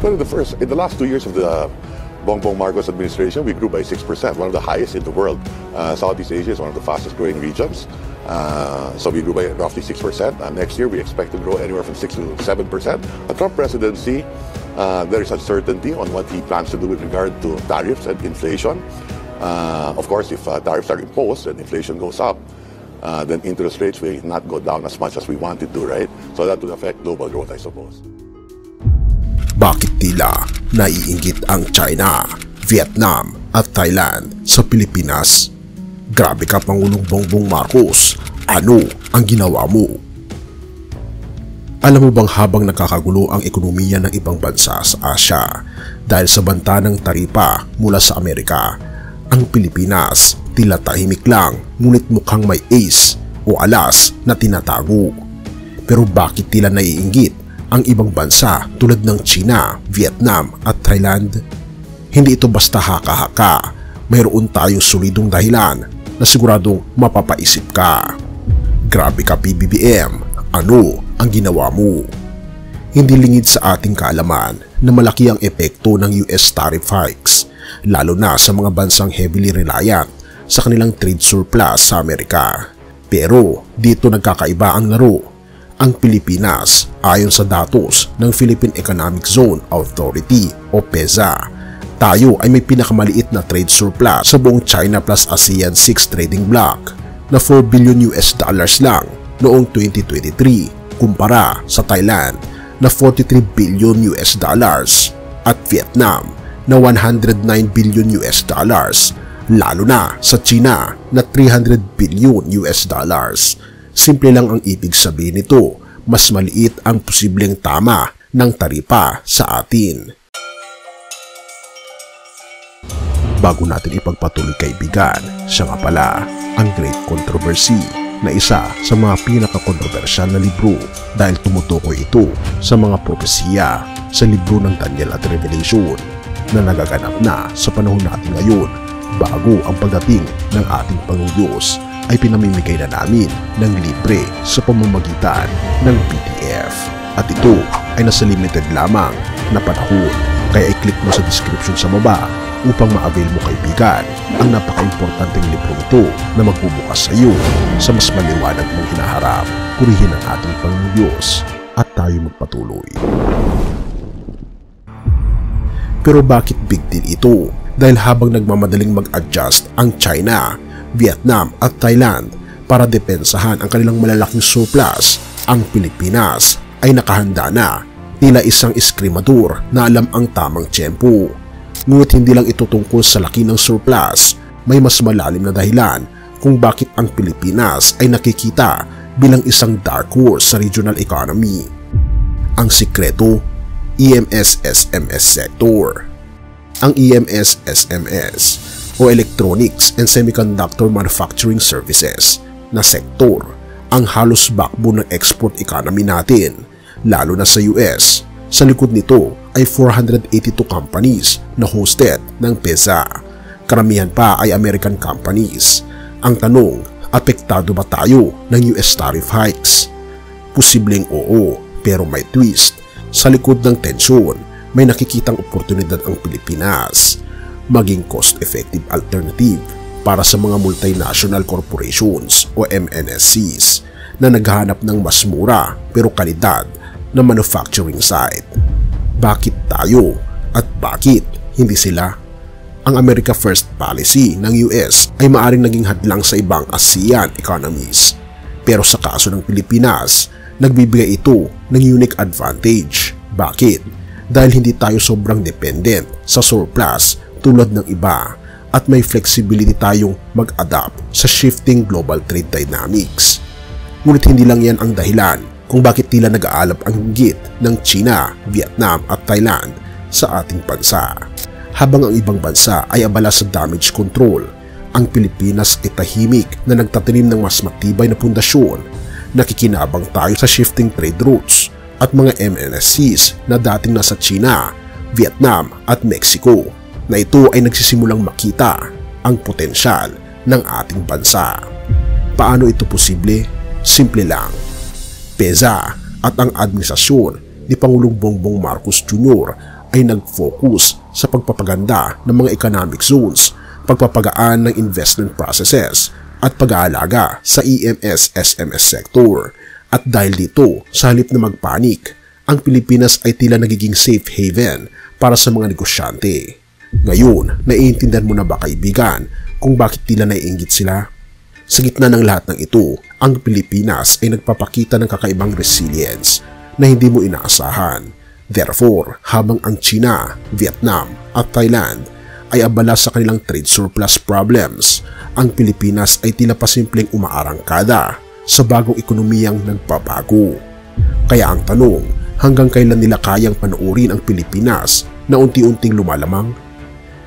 Well, in the last 2 years of the Bongbong Marcos administration, we grew by 6%, one of the highest in the world. Southeast Asia is one of the fastest growing regions. So we grew by roughly 6%. Next year, we expect to grow anywhere from 6 to 7%. The Trump presidency, there is uncertainty on what he plans to do with regard to tariffs and inflation. Of course, if tariffs are imposed and inflation goes up, then interest rates will not go down as much as we want it to, right? So that will affect global growth, I suppose. Bakit tila naiinggit ang China, Vietnam at Thailand sa Pilipinas? Grabe ka, Pangulong Bongbong Marcos, ano ang ginawa mo? Alam mo bang habang nakakagulo ang ekonomiya ng ibang bansa sa Asya dahil sa banta ng taripa mula sa Amerika, ang Pilipinas tila tahimik lang ngunit mukhang may ace o alas na tinatago. Pero bakit tila naiinggit ang ibang bansa tulad ng China, Vietnam at Thailand? Hindi ito basta haka-haka. Mayroon tayong solidong dahilan na siguradong mapapaisip ka. Grabe ka, PBBM, ano ang ginawa mo? Hindi lingid sa ating kaalaman na malaki ang epekto ng US tariff hikes, lalo na sa mga bansang heavily reliant sa kanilang trade surplus sa Amerika. Pero dito nagkakaiba ang laro. Ang Pilipinas, ayon sa datos ng Philippine Economic Zone Authority o PEZA, tayo ay may pinakamaliit na trade surplus sa buong China plus ASEAN 6 trading bloc na $4 billion lang noong 2023 kumpara sa Thailand na $43 billion at Vietnam na $109 billion, lalo na sa China na $300 billion. Simple lang ang ibig sabihin nito, mas maliit ang posibleng tama ng taripa sa atin. Bago natin ipagpatuloy, kaibigan, siya nga pala ang Great Controversy na isa sa mga pinaka-kontrobersyal na libro dahil tumutukoy ito sa mga propesiya sa libro ng Daniel at Revelation na nagaganap na sa panahon natin ngayon bago ang pagdating ng ating Panginoong Diyos ay pinamimigay na namin ng libre sa pamamagitan ng PDF. At ito ay nasa limited lamang na panahon, kaya i-click mo sa description sa baba upang ma-avail mo, kaibigan, ang napaka-importanteng libro ito na magbubukas sa iyo sa mas maliwanag mong hinaharap. Purihin ang ating Panginoong Diyos at tayo magpatuloy. Pero bakit big deal ito? Dahil habang nagmamadaling mag-adjust ang China, Vietnam at Thailand para depensahan ang kanilang malalaking surplus, ang Pilipinas ay nakahanda na, tila isang eskrimador na alam ang tamang tiyempo. Ngunit hindi lang ito tungkol sa laki ng surplus, may mas malalim na dahilan kung bakit ang Pilipinas ay nakikita bilang isang dark horse sa regional economy. Ang sikreto, EMS-SMS sector. Ang EMS-SMS o Electronics and Semiconductor Manufacturing Services na sektor ang halos backbone ng export economy natin, lalo na sa US. Sa likod nito ay 482 companies na hosted ng PEZA. Karamihan pa ay American companies. Ang tanong, apektado ba tayo ng US tariff hikes? Posibleng oo, pero may twist. Sa likod ng tensyon, may nakikitang oportunidad ang Pilipinas maging cost-effective alternative para sa mga multinational corporations o MNCs na naghahanap ng mas mura pero kalidad na manufacturing site. Bakit tayo at bakit hindi sila? Ang America First policy ng US ay maaring naging hadlang sa ibang ASEAN economies. Pero sa kaso ng Pilipinas, nagbibigay ito ng unique advantage. Bakit? Dahil hindi tayo sobrang dependent sa surplus tulad ng iba at may flexibility tayong mag-adapt sa shifting global trade dynamics. Ngunit hindi lang yan ang dahilan kung bakit tila nag-aalab ang hinggit ng China, Vietnam at Thailand sa ating bansa. Habang ang ibang bansa ay abala sa damage control, ang Pilipinas ay tahimik na nagtatanim ng mas matibay na pundasyon. Nakikinabang tayo sa shifting trade routes at mga MNCs na dating nasa China, Vietnam at Mexico, na ito ay nagsisimulang makita ang potensyal ng ating bansa. Paano ito posible? Simple lang. PEZA at ang administrasyon ni Pangulong Bongbong Marcos Jr. ay nag-focus sa pagpapaganda ng mga economic zones, pagpapagaan ng investment processes, at pag-aalaga sa EMS-SMS sector. At dahil dito, sa halip na magpanik, ang Pilipinas ay tila nagiging safe haven para sa mga negosyante. Ngayon, naiintindihan mo na ba kaibigan kung bakit tila naiinggit sila? Sa gitna ng lahat ng ito, ang Pilipinas ay nagpapakita ng kakaibang resilience na hindi mo inaasahan. Therefore, habang ang China, Vietnam at Thailand ay abala sa kanilang trade surplus problems, ang Pilipinas ay tila pasimpleng umaarangkada sa bagong ekonomiyang nagbabago. Kaya ang tanong, hanggang kailan nila kayang panoorin ang Pilipinas na unti-unting lumalamang?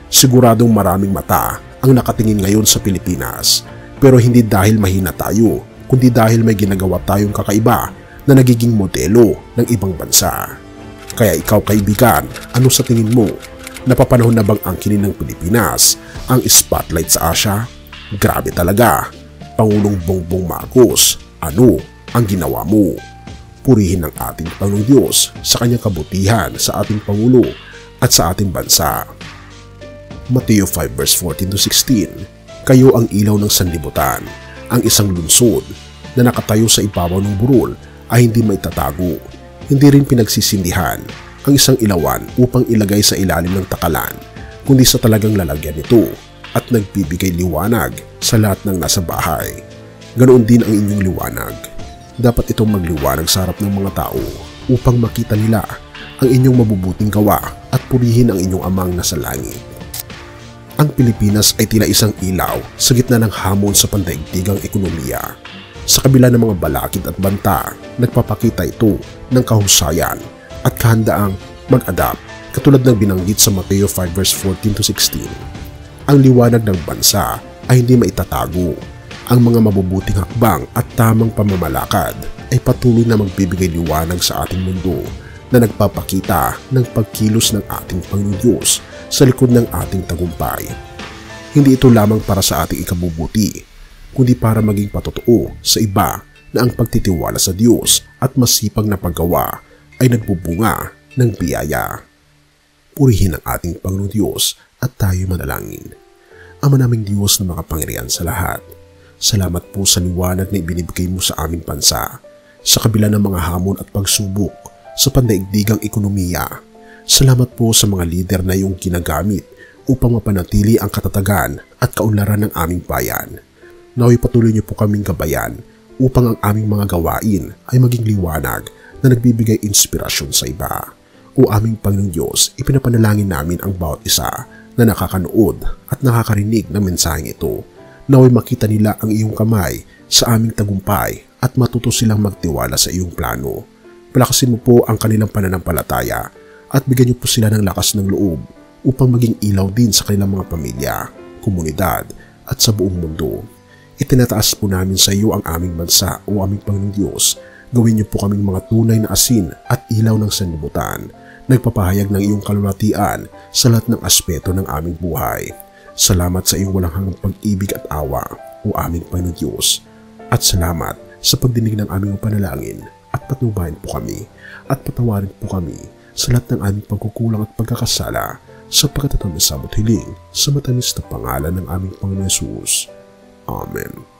Siguradong maraming mata ang nakatingin ngayon sa Pilipinas, pero hindi dahil mahina tayo, kundi dahil may ginagawa tayong kakaiba na nagiging modelo ng ibang bansa. Kaya ikaw kaibigan, ano sa tingin mo? Napapanahon na bang angkinin ng Pilipinas ang spotlight sa Asia? Grabe talaga. Pangulong Bongbong Marcos, ano ang ginawa mo? Purihin ang ating Panginoong Diyos sa kanyang kabutihan sa ating Pangulo at sa ating bansa. Mateo 5 verse 14-16. Kayo ang ilaw ng sanlibutan. Ang isang lungsod na nakatayo sa ibabaw ng burol ay hindi maitatago. Hindi rin pinagsisindihan ang isang ilawan upang ilagay sa ilalim ng takalan, kundi sa talagang lalagyan nito at nagbibigay liwanag sa lahat ng nasa bahay. Ganoon din ang inyong liwanag. Dapat itong magliwanag sa harap ng mga tao upang makita nila ang inyong mabubuting gawa at purihin ang inyong amang nasa langit. Ang Pilipinas ay tila isang ilaw sa gitna ng hamon sa pandaigdigang ekonomiya. Sa kabila ng mga balakid at banta, nagpapakita ito ng kahusayan at kahandaang mag-adapt, katulad ng binanggit sa Mateo 5 verse 14-16. Ang liwanag ng bansa ay hindi maitatago. Ang mga mabubuting hakbang at tamang pamamalakad ay patuloy na magbibigay liwanag sa ating mundo na nagpapakita ng pagkilos ng ating Panginoong Diyos sa likod ng ating tagumpay. Hindi ito lamang para sa ating ikabubuti, kundi para maging patotoo sa iba na ang pagtitiwala sa Diyos at masipag na paggawa ay nagbubunga ng biyaya. Purihin ang ating Panginoong Diyos at tayo manalangin. Ama naming Diyos na makapangyarihan sa lahat, salamat po sa liwanag na ibinibigay mo sa aming bansa sa kabila ng mga hamon at pagsubok sa pandaigdigang ekonomiya. Salamat po sa mga lider na iyong ginagamit upang mapanatili ang katatagan at kaunlaran ng aming bayan. Nawa'y patuloy niyo po kaming gabayan upang ang aming mga gawain ay maging liwanag na nagbibigay inspirasyon sa iba. O aming Panginoong Diyos, ipinapanalangin namin ang bawat isa na nakakanood at nakakarinig ng mensaheng ito. Nawa'y makita nila ang iyong kamay sa aming tagumpay at matuto silang magtiwala sa iyong plano. Palakasin mo po ang kanilang pananampalataya at bigyan niyo po sila ng lakas ng loob upang maging ilaw din sa kanilang mga pamilya, komunidad at sa buong mundo. Itinataas po namin sa iyo ang aming bansa o aming Panginoong Diyos. Gawin niyo po kaming mga tunay na asin at ilaw ng sanlibutan, nagpapahayag ng iyong kalulatian sa lahat ng aspeto ng aming buhay. Salamat sa iyong walang hanggang pag-ibig at awa o aming Panginoong Diyos. At salamat sa pagdinig ng aming panalangin at patnubayan po kami at patawarin po kami sa lahat ng aming pagkukulang at pagkakasala sapagkat ito ang sabot hiling sa matamis na pangalan ng aming Panginoon Yesus. Amen.